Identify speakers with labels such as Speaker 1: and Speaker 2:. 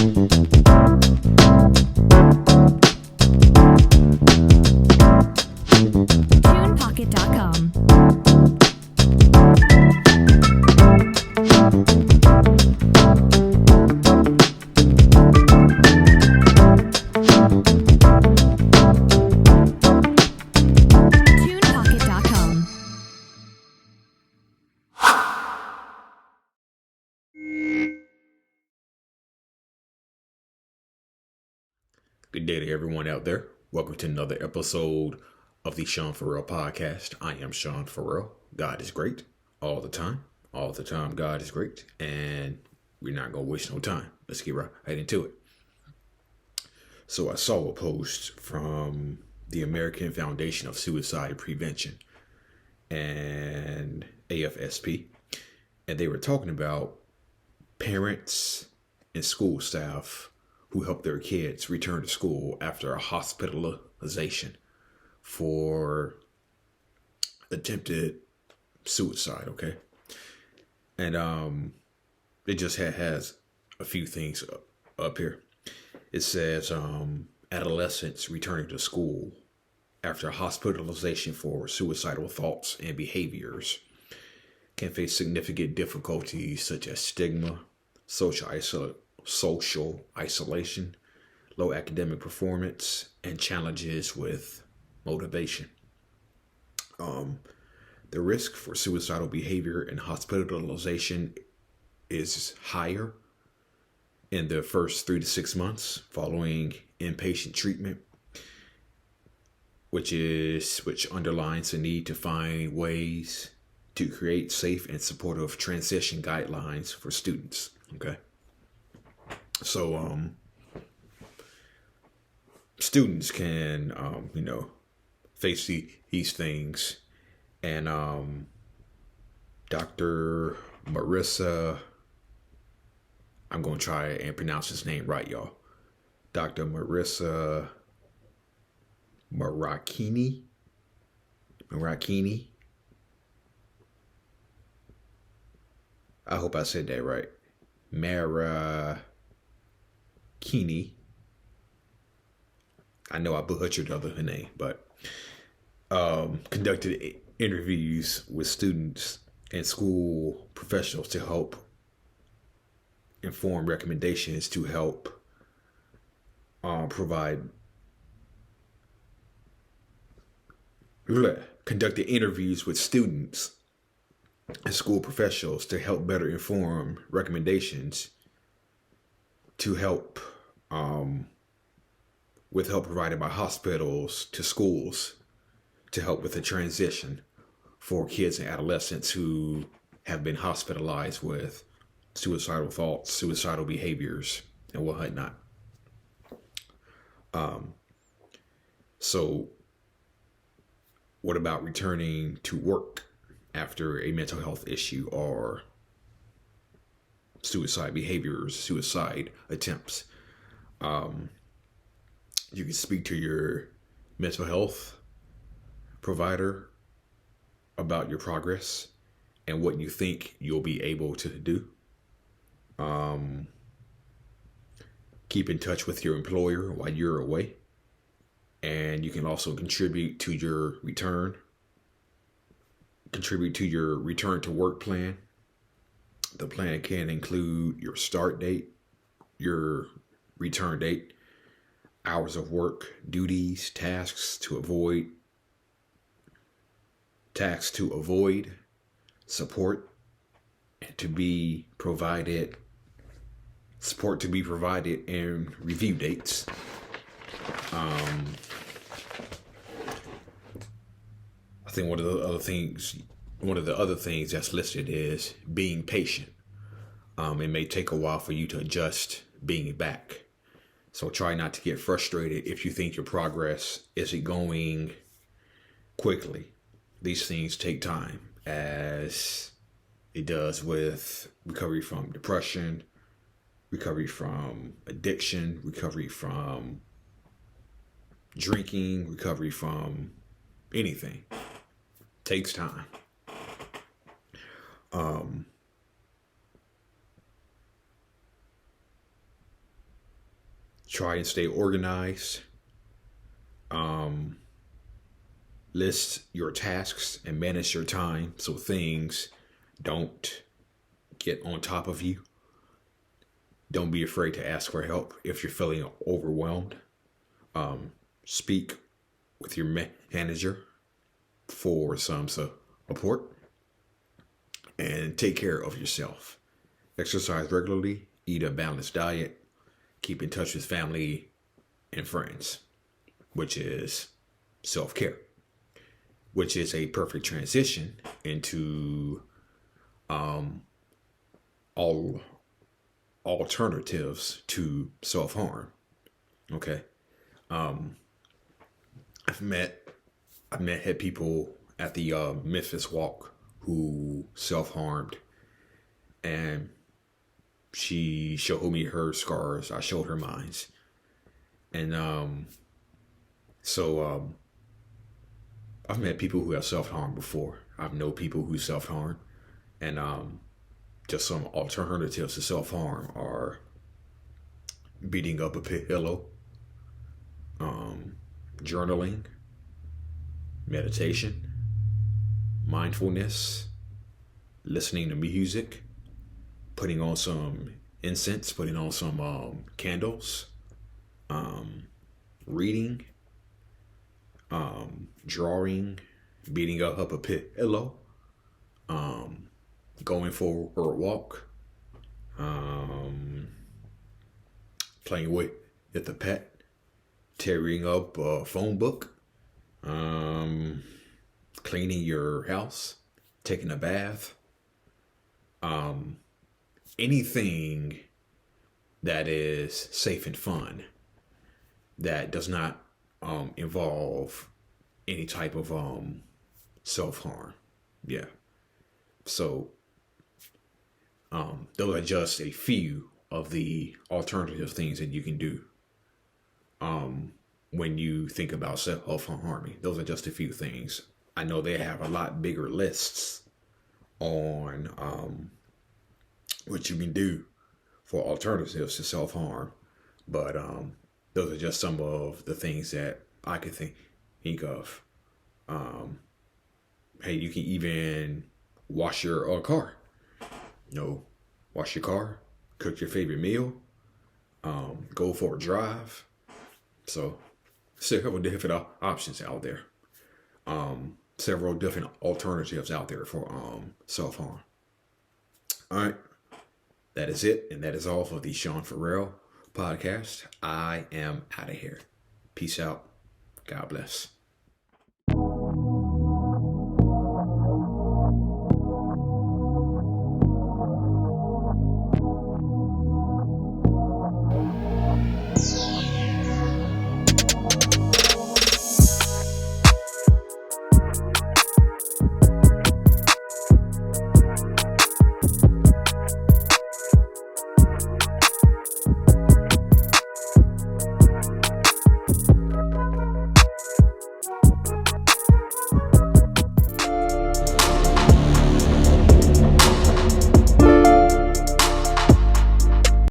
Speaker 1: TunePocket.com. TunePocket.com.
Speaker 2: Good day to everyone out there. Welcome to another episode of the Sean Farrell podcast. I am Sean Farrell. God is great all the time. All the time, God is great. And we're not going to waste no time. Let's get right into it. So I saw a post from the American Foundation of Suicide Prevention and AFSP. And they were talking about parents and school staff who help their kids return to school after a hospitalization for attempted suicide, okay? And it just has a few things up here. It says adolescents returning to school after hospitalization for suicidal thoughts and behaviors can face significant difficulties such as stigma, social isolation, low academic performance, and challenges with motivation. The risk for suicidal behavior and hospitalization is higher in the first 3 to 6 months following inpatient treatment, which underlines the need to find ways to create safe and supportive transition guidelines for students. Okay. So, students can, face these things. And Dr. Marissa, I'm going to try and pronounce his name right, y'all. Dr. Marissa Maracchini. I hope I said that right. Maracchini. I know I butchered her name, but conducted interviews with students and school professionals to help inform recommendations to help conducted interviews with students and school professionals to help better inform recommendations to help with help provided by hospitals to schools to help with the transition for kids and adolescents who have been hospitalized with suicidal thoughts, suicidal behaviors, and whatnot. So what about returning to work after a mental health issue or suicide behaviors, suicide attempts? You can speak to your mental health provider about your progress and what you think you'll be able to do. Keep in touch with your employer while you're away. And you can also contribute to your return to work plan. The plan can include your start date, your return date, hours of work, duties, tasks to avoid, support to be provided, and review dates. I think one of the other things that's listed is being patient. It may take a while for you to adjust being back. So try not to get frustrated if you think your progress isn't going quickly. These things take time, as it does with recovery from depression, recovery from addiction, recovery from drinking, recovery from anything. Takes time. Try and stay organized. List your tasks and manage your time so things don't get on top of you. Don't be afraid to ask for help if you're feeling overwhelmed. Speak with your manager for some support, and take care of yourself. Exercise regularly, eat a balanced diet, keep in touch with family and friends, which is self-care, which is a perfect transition into all alternatives to self-harm. Okay. I've had people at the Memphis Walk who self-harmed, and she showed me her scars. I showed her mine. And I've met people who have self-harmed before. I've known people who self-harm. And just some alternatives to self-harm are beating up a pillow, journaling, meditation, mindfulness, listening to music, putting on some incense, putting on some candles, reading, drawing, beating up a pillow, going for a walk, playing with the pet, tearing up a phone book, cleaning your house, taking a bath, anything that is safe and fun that does not involve any type of self-harm. Yeah. So those are just a few of the alternative things that you can do when you think about self-harming. Those are just a few things. I know they have a lot bigger lists on what you can do for alternatives to self-harm, but those are just some of the things that I could think of. Hey, you can even wash your car. Wash your car, cook your favorite meal, go for a drive. So several different options out there. Several different alternatives out there for self-harm. All right. That is it. And that is all for the Sean Farrell podcast. I am out of here. Peace out. God bless.